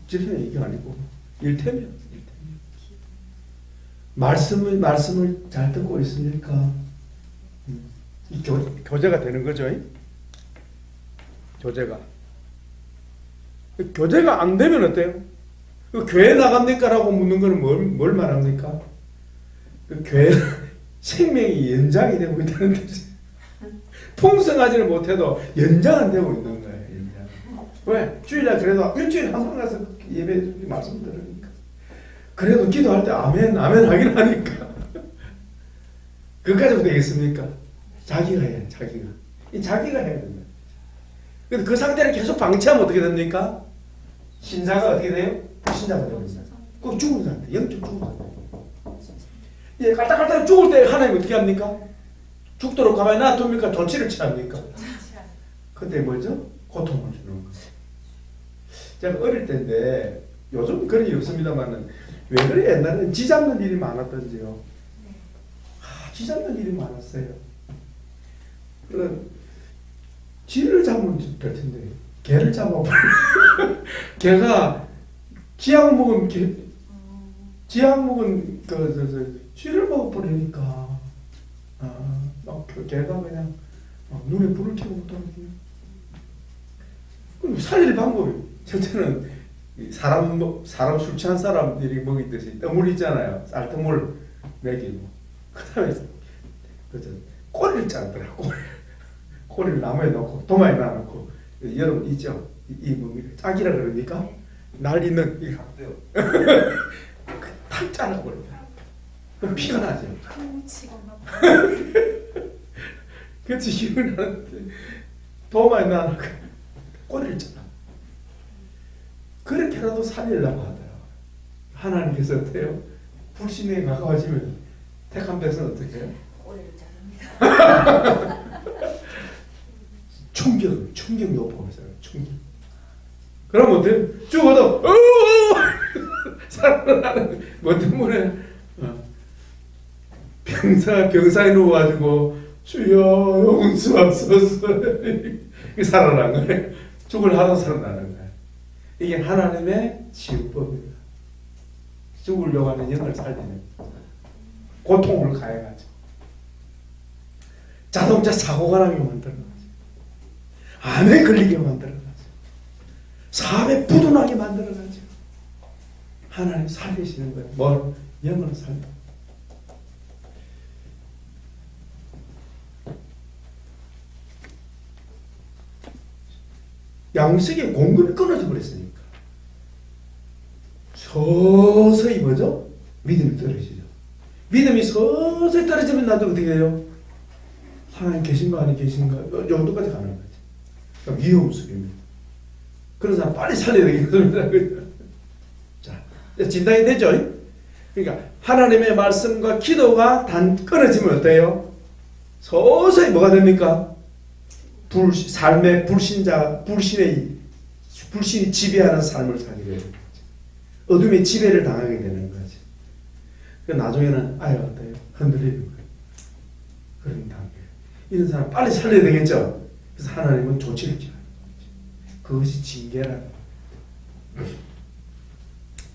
질투는 이게 아니고 일태면. 말씀을 잘 듣고 있습니까? 이 교제가 되는 거죠. 교제가 안 되면 어때요? 교회 나갑니까라고 묻는 거는 뭘 말합니까? 교회 생명이 연장이 되고 있다는 뜻이에요. 풍성하지는 못해도 연장은 되고 있는 거예요. 연장. 왜? 주일날 그래도 일주일에 한 번 가서 예배 말씀 들으니까. 그래도 기도할 때 아멘 하긴 하니까. 그까지도 되겠습니까? 자기가 해야 돼. 자기가 해야 된다. 근데 그 상태를 계속 방치하면 어떻게 됩니까? 신사가 어떻게 돼요? 불신자가 됩니다. 그 죽은 상태, 영적 죽은 상태. 예, 깔딱깔딱 죽을 때 하나님 어떻게 합니까? 죽도록 가만히 놔둡니까? 조치를 취합니까? 그때 뭐죠? 고통을 주는 거예요. 제가 어릴 때인데 요즘 그런 일이 없습니다만은 왜 그래? 옛날에는 쥐 잡는 일이 많았던지요. 쥐 잡는 일이 많았어요. 쥐를 잡으면 될 텐데 개를 잡아버려. 개가 쥐약 먹은 쥐를 먹어버리니까 개가 그냥 눈에 불을 켜고 떨어지요. 그럼 살릴 방법이 첫째는 사람 술 취한 사람들이 먹이듯이 떠물 있잖아요. 쌀뜨물 먹이고 그 다음에 꼬리를 자르더라고. 꼬리를 나무에 넣고 도마에 놔놓고 여러분 있죠? 이 뭡니까? 짝이라 그러니까 날 있는 이 각도요. 탁 잘라버립니다. 그럼 피가 나죠. 그렇지 힘을 나는데 도마에 놔놓고 꼬리를 잘라. 그렇게라도 살리려고 하더라고요. 하나님께서 어때요? 불신에 가까워지면 택한 백성은 어떻게 해요? 꼬리를 자릅니다. 충격 높아서 충격. 그럼 어때? 죽어도 살아나는 뭐 때문에 병사에 누워가지고 주여 용서하소서 살아난 거예요. 죽을 하다 살아나는 거예요. 이게 하나님의 치유법입니다. 죽으려고 하는 영을 살리는 고통을 가해가지고 자동차 사고가 나게 만들어가지고 암에 걸리게 만들어가지고 사업에 부도나게 만들어가지고 하나님 살리시는 거예요. 뭘? 영을 살려. 양식의 공급이 끊어져 버렸으니까 서서히 뭐죠? 믿음이 떨어지죠. 믿음이 서서히 떨어지면 나도 어떻게 해요? 하나님 계신가 아니 계신가 요 정도까지 가는 거죠. 그러니까 위험 속입니다. 그런 사람 빨리 살려야 되겠습니다. 자, 진단이 되죠? 그러니까 하나님의 말씀과 기도가 끊어지면 어때요? 서서히 뭐가 됩니까? 삶의 불신이 지배하는 삶을 살게 되는 거죠. 어둠의 지배를 당하게 되는 거죠. 나중에는 아유 어때요? 흔들리는 거예요. 그런 단계. 이런 사람 빨리 살려야 되겠죠. 그래서 하나님은 조치를 취하는 거죠. 그것이 징계라는 거예요.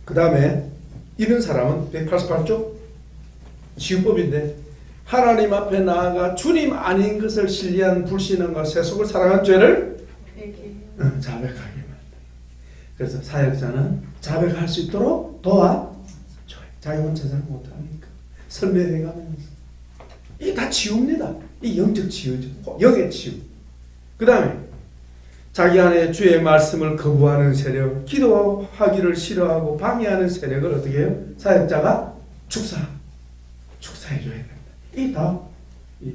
그 다음에 이런 사람은 188쪽 치유법인데 하나님 앞에 나아가 주님 아닌 것을 신뢰한 불신앙과 세속을 사랑한 죄를 자백하게 만든다. 그래서 사역자는 자백할 수 있도록 도와줘요. 자기 혼자 잘 못하니까 설명해가면서 이게 다 치유입니다. 이 영적 치유죠. 영의 치유. 그 다음에 자기 안에 주의 말씀을 거부하는 세력, 기도하기를 싫어하고 방해하는 세력을 어떻게 해요? 사역자가 축사해줘야 된다. 이 다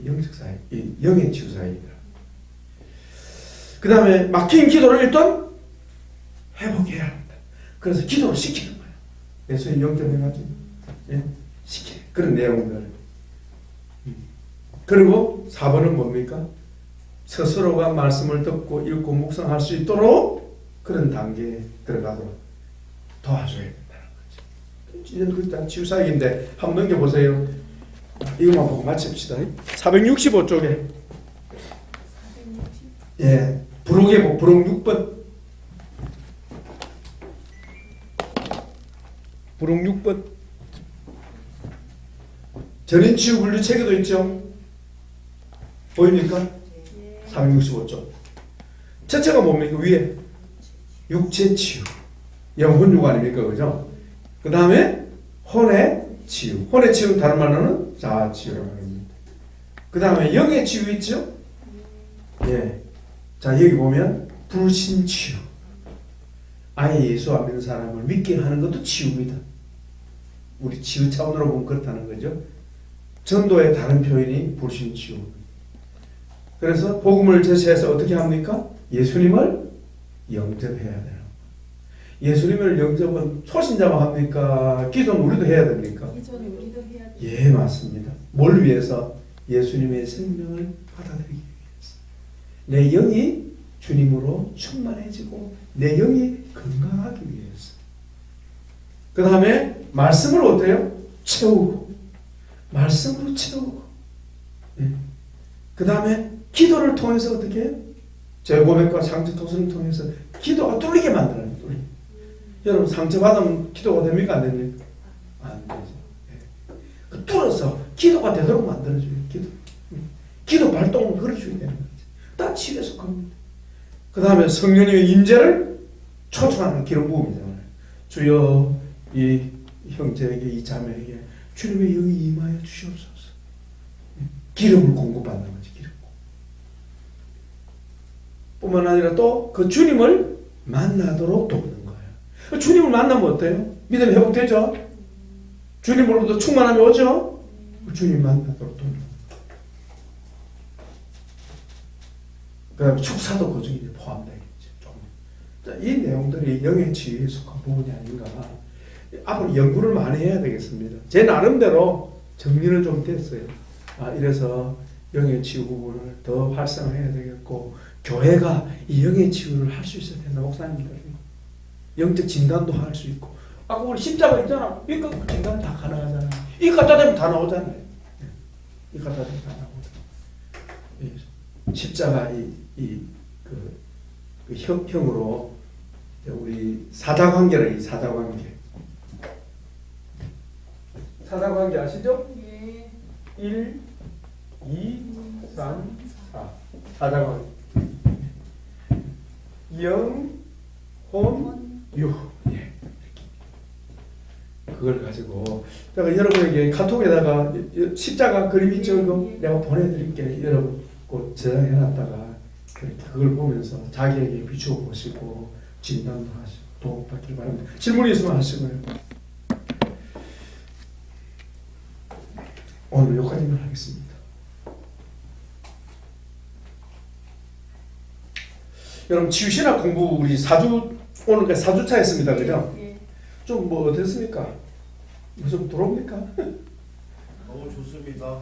영적 사역, 이 영의 치유 사역이다. 그 다음에 막힌 기도를 일단 회복해야 한다. 그래서 기도를 시키는 거야. 예수의 영적 해가지고 시키는 그런 내용들. 그리고 4번은 뭡니까? 스스로가 말씀을 듣고 읽고 묵상할 수 있도록 그런 단계에 들어가도록 도와줘야 된다는 거죠. 이제는 그다 치유사역인데 한번 넘겨보세요. 이것만 보고 마칩시다. 465쪽에 예, 부록예복 부록 6번 부록 6번 전인치유 분류 체계도 있죠. 보입니까? 465쪽 첫째가 뭡니까? 위에 육체치유 영혼 육 아닙니까? 그죠? 그 다음에 혼의 치유 혼의 치유는 다른 말로는 자아치유라고 합니다. 그 다음에 영의 치유 있죠? 예. 자 여기 보면 불신치유 아예 예수 안 믿는 사람을 믿게 하는 것도 치유입니다. 우리 치유 차원으로 보면 그렇다는 거죠. 전도의 다른 표현이 불신치유. 그래서 복음을 제시해서 어떻게 합니까? 예수님을 영접해야 돼요. 예수님을 영접은 초신자만 합니까? 기존 우리도 해야 됩니까? 기존에 우리도 해야 돼. 예, 맞습니다. 뭘 위해서? 예수님의 생명을 받아들이기 위해서. 내 영이 주님으로 충만해지고 내 영이 건강하기 위해서. 그 다음에 말씀을 어때요? 채우고 말씀으로 채우고 예. 그 다음에 기도를 통해서 어떻게 해요? 제 고백과 상처 토설을 통해서 기도가 뚫리게 만들어요. 뚫리게. 여러분 상처받으면 기도가 됩니까? 안 됩니까? 안 되죠. 예. 그 뚫어서 기도가 되도록 만들어줘요. 기도 발동을 걸어줘야 되는 거죠. 다 치유에 속합니다. 그 다음에 성령님의 임재를 초청하는 기름 부음이잖아요. 주여 이 형제에게 이 자매에게 주님의 영이 임하여 주시옵소서. 기름을 공급받는 거지. 기름. 뿐만 아니라 또 그 주님을 만나도록 돕는 거예요. 주님을 만나면 어때요? 믿음이 회복되죠? 주님으로부터 충만함이 오죠? 주님 만나도록 돕는 거예요. 그 다음에 축사도 그 중에 포함되겠죠. 이 내용들이 영의 치유에 속한 부분이 아닌가. 앞으로 연구를 많이 해야 되겠습니다. 제 나름대로 정리는 좀 됐어요. 이래서 영의 치유 부분을 더 활성화해야 되겠고 교회가 이 영의 치유를 할 수 있어야 된다. 목사님들 영적 진단도 할 수 있고 아까 우리 십자가 있잖아. 이거 진단 다 가능하잖아. 이거 갖다 대면 다 나오잖아요. 이거 갖다 대면 다 나오잖아요. 십자가 그 형으로 우리 사자관계를 사자관계 아시죠? 예. 1, 2, 3, 4 사자관계 영, 혼, 유 예. 그걸 가지고 제가 여러분에게 카톡에다가 십자가 그림 있죠? 이거 내가 보내드릴게. 여러분 꼭 저장해놨다가 그걸 보면서 자기에게 비추어 보시고 진단도 하시고 도움받길 바랍니다. 질문이 있으면 하시고요. 오늘 여기까지만 하겠습니다. 여러분 치유신학 공부 우리 4주 오늘 4주차 했습니다. 그죠? 예. 좀 뭐 어땠습니까? 좀 들어옵니까? 너무 좋습니다.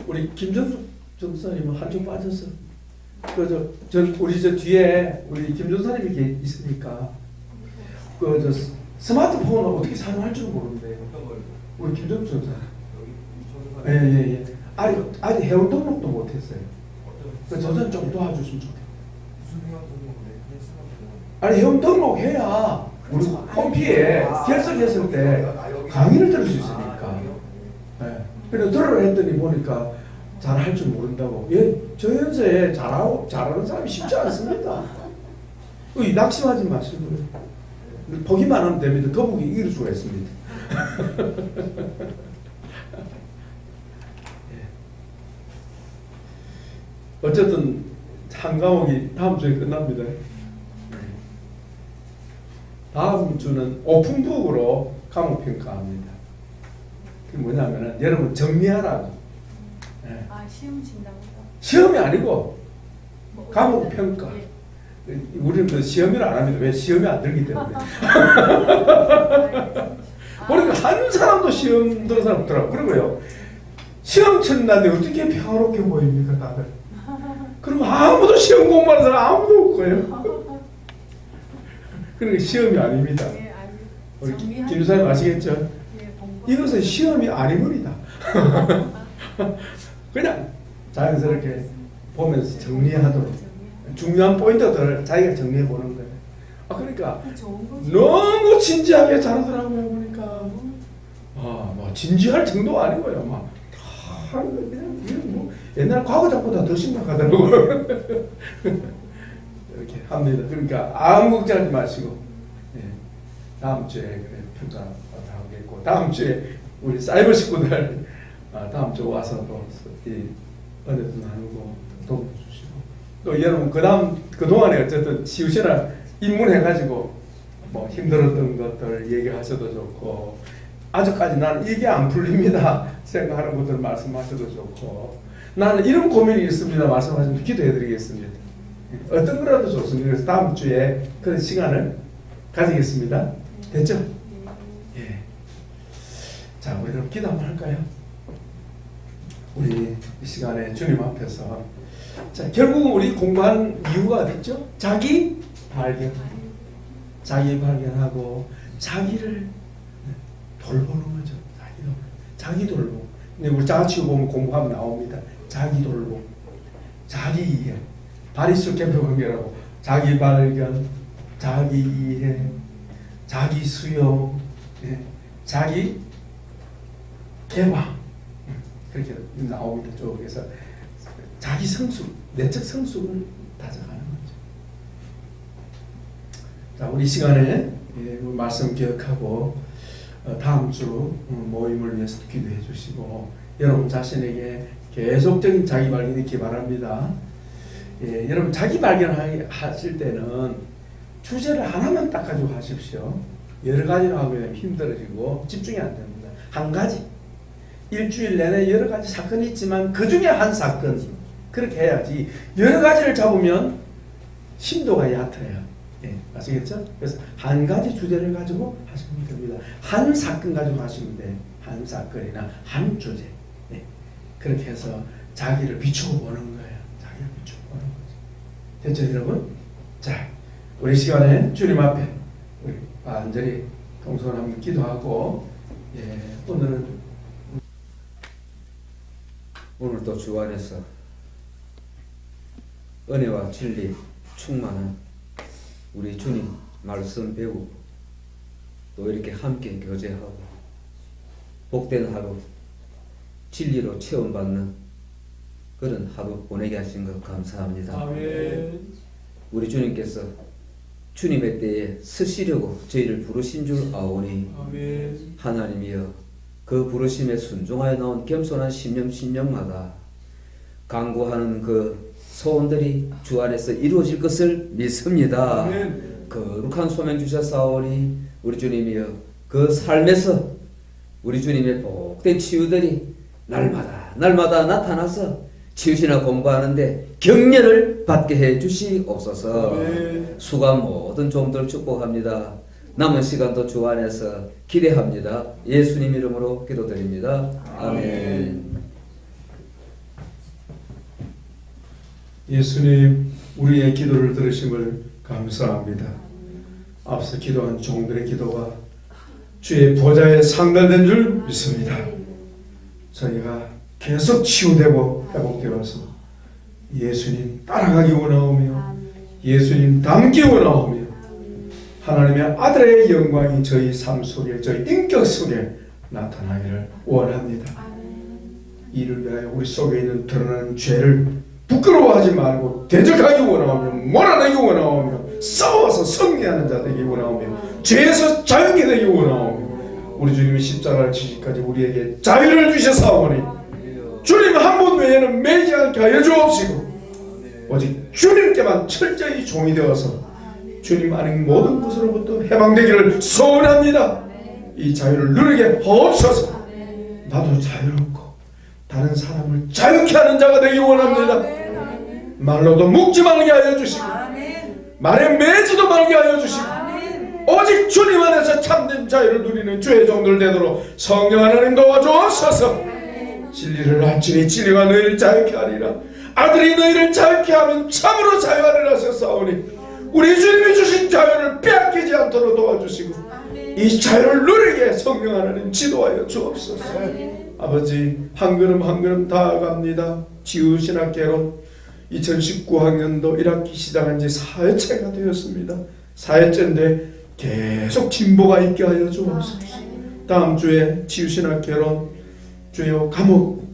우리 김정숙 전사님은 한 주 빠졌어. 우리 저 뒤에 우리 김 전사님이 있으니까 스마트폰을 어떻게 사용할 줄 모르는데 우리 김정숙 전사. 예예예. 아직 회원 등록도 못했어요. 그 전사 좀 도와주시면 좋겠어요. 무슨 회원 등록을 해? 그냥 스마트폰. 아니 회원 등록해야 우리 홈피에 결석했을 때 강의를 들을 수 있으니까. 네. 그래서 들으러 했더니 보니까 잘 할 줄 모른다고. 저 연세에 잘하는 사람이 쉽지 않습니다. 낙심하지 마시고요. 보기만 하면 됩니다. 거북이 이길 수가 있습니다. 어쨌든 한 과목이 다음 주에 끝납니다. 다음 주는 오픈북으로 과목 평가합니다. 그게 뭐냐면은 여러분 정리하라고. 네. 시험 친다고요? 시험이 아니고 뭐 과목 어쨌든, 평가. 예. 우리는 그 시험을 안 합니다. 왜? 시험이 안 들기 때문에. 보니까 한 사람도 시험 들은 사람 없더라고. 그리고요, 시험 쳤는데 어떻게 평화롭게 보입니까 다들? 그리고 아무도 시험 공부하는 사람 아무도 없고요. 그러니까 시험이 아닙니다. 예, 아니. 우리 정리하는- 김주사님 아시겠죠? 예, 공부. 이것은 시험이 아니문이다. 그냥 자연스럽게 보면서 정리하도록 중요한 포인트들을 자기가 정리해 보는 거예요. 그러니까 그 좋은 거지. 너무 진지하게 잘하더라고요. 보니까 뭐 진지할 정도가 아니고요. 막 그냥 뭐 옛날 과거 작보다 더 심각하더라고요. 이렇게 합니다. 그러니까 아무 걱정하지 마시고 다음 주에 그래 평가 하겠고, 다음 주에 우리 사이버 식구들 다음 주 와서 또 은혜도 나누고 도움 주시고, 또 여러분 그 동안에 어쨌든 치우시나 입문해가지고 뭐 힘들었던 것들 얘기하셔도 좋고, 아직까지 나는 이게 안 풀립니다 생각하는 분들 말씀하셔도 좋고, 나는 이런 고민이 있습니다 말씀하시면 기도해드리겠습니다. 어떤 거라도 좋습니다. 그래서 다음 주에 그런 시간을 가지겠습니다. 됐죠? 예. 자, 우리 그럼 기도 한번 할까요? 우리 이 시간에 주님 앞에서, 자, 결국 우리 공부한 이유가 어딨죠? 자기 발견. 자기 발견하고 자기를 돌보는 거죠. 자기 돌보. 근데 우리 자치고 보면 공부하면 나옵니다. 자기 돌보, 자기 이해, 바리스 캠프 관계라고 자기 발견, 자기 이해, 자기 수용, 자기 개방, 그렇게 나옵니다. 쪽에서 자기 성숙, 내적 성숙을 다져가는 거죠. 자, 우리 시간에 말씀 기억하고 다음 주 모임을 위해서 기도해 주시고, 여러분 자신에게 계속적인 자기 발견이 있기 바랍니다. 여러분 자기 발견하실 때는 주제를 하나만 딱 가지고 하십시오. 여러 가지로 하면 힘들어지고 집중이 안 됩니다. 한 가지, 일주일 내내 여러 가지 사건이 있지만 그 중에 한 사건, 그렇게 해야지. 여러 가지를 잡으면 심도가 얕아요. 아시겠죠? 그래서 한 가지 주제를 가지고 하시면 됩니다. 한 사건 가지고 하시면 돼. 한 사건이나 한 주제. 그렇게 해서 자기를 비춰보는 거예요. 자기를 비춰보는 거죠. 됐죠, 여러분? 자, 우리 시간에 주님 앞에 우리 완전히 동서남북 기도하고, 오늘도 주 안에서 은혜와 진리 충만한 우리 주님 말씀 배우고, 또 이렇게 함께 교제하고 복된 하루, 진리로 체험받는 그런 하루 보내게 하신 것 감사합니다. 아멘. 우리 주님께서 주님의 때에 쓰시려고 저희를 부르신 줄 아오니, 아멘. 하나님이여 그 부르심에 순종하여 나온 겸손한 심령마다 강구하는 그 소원들이 주 안에서 이루어질 것을 믿습니다. 아멘. 거룩한 소명 주셨사오니 우리 주님이여 그 삶에서 우리 주님의 복된 치유들이 날마다 나타나서 치유시나 공부하는데 격려를 받게 해 주시옵소서. 아멘. 수고한 모든 종들 축복합니다. 남은 시간도 주 안에서 기대합니다. 예수님 이름으로 기도드립니다. 아멘. 예수님, 우리의 기도를 들으심을 감사합니다. 앞서 기도한 종들의 기도가 주의 보좌에 상달된 줄 믿습니다. 저희가 계속 치유되고 회복되어서 예수님 따라가기 원하오며 예수님 닮기 원하오며 하나님의 아들의 영광이 저희 삶 속에, 저희 인격 속에 나타나기를 원합니다. 이를 위하여 우리 속에 있는 드러나는 죄를 부끄러워하지 말고 대적하기 원하오며 몰아내기 원하오며 싸워서 승리하는 자 되기 원하오며 죄에서 자유케 되기 원하오며 우리 주님의 십자가를 지시까지 우리에게 자유를 주셔사오니 주님 한 분 외에는 매이지 않게 하여 주옵시고 오직 주님께만 철저히 종이 되어서 주님 아닌 모든 것으로부터 해방되기를 소원합니다. 이 자유를 누리게 하옵소서. 나도 자유롭고 다른 사람을 자유케 하는 자가 되기 원합니다. 말로도 묶지 말게 하여 주시고 말에 매지도 말게 하여 주시고 오직 주님 안에서 참된 자유를 누리는 주의 종들 되도록 성령 하나님 도와주옵소서. 진리를 알지니 진리가 너희를 자유케 하리라. 아들이 너희를 자유케 하면 참으로 자유하리라 하셨사오니 우리 주님이 주신 자유를 빼앗기지 않도록 도와주시고 이 자유를 누리게 성령 하나님 지도하여 주옵소서. 아버지, 한 걸음 한 걸음 다가갑니다. 지우신학개론 2019학년도 1학기 시작한 지 4회째가 되었습니다. 4회째인데 계속 진보가 있게 하여 주옵소서. 다음 주에 지우신학개론 주요 과목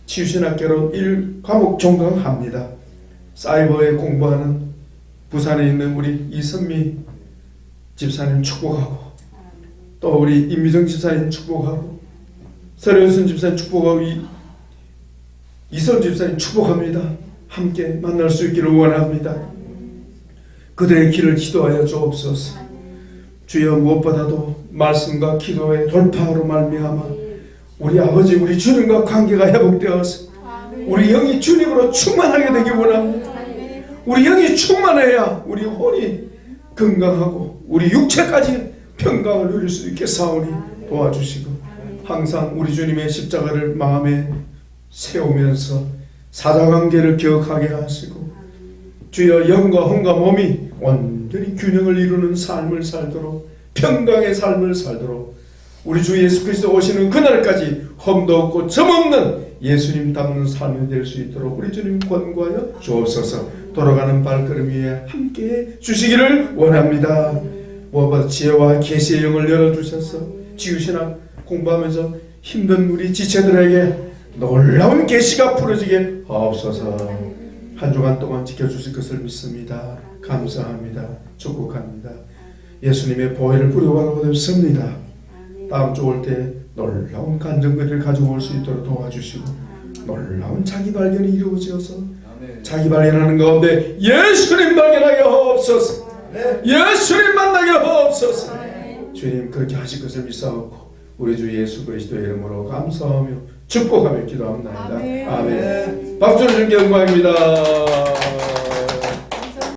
지우신학개론 1과목 종강합니다. 사이버에 공부하는 부산에 있는 우리 이선미 집사님 축복하고 또 우리 임미정 집사님 축복하고 서련순 집사님 축복하고 이선 집사님 축복합니다. 함께 만날 수 있기를 원합니다. 그들의 길을 지도하여 주옵소서. 주여, 무엇보다도 말씀과 기도의 돌파로 말미암아 우리 아버지 우리 주님과 관계가 회복되어서 우리 영이 주님으로 충만하게 되기 원합니다. 우리 영이 충만해야 우리 혼이 건강하고 우리 육체까지 평강을 누릴 수 있게 사오니 도와주시고 항상 우리 주님의 십자가를 마음에 세우면서 사자관계를 기억하게 하시고 주여, 영과 혼과 몸이 온전히 균형을 이루는 삶을 살도록 평강의 삶을 살도록 우리 주 예수 그리스도 오시는 그날까지 험도 없고 점없는 예수님 닮는 삶이 될 수 있도록 우리 주님 권고하여 주옵소서. 돌아가는 발걸음 위에 함께해 주시기를 원합니다. 무엇보다 지혜와 계시의 영을 열어주셔서 지우신학 공부하면서 힘든 우리 지체들에게 놀라운 계시가 풀어지게 하옵소서. 한 주간 동안 지켜주실 것을 믿습니다. 감사합니다. 축복합니다. 예수님의 보혜를 부려바라고 뵙습니다. 다음 주 올 때 놀라운 간증거리를 가지고 올 수 있도록 도와주시고 놀라운 자기 발견이 이루어져서 자기 발견하는 가운데 예수님 발견하게 하옵소서. 예수님 만나게 하옵소서. 주님 그렇게 하실 것을 믿사옵고 우리 주 예수 그리스도의 이름으로 감사하며 축복하며 기도합니다. 아멘. 박수를 주님께 영광입니다.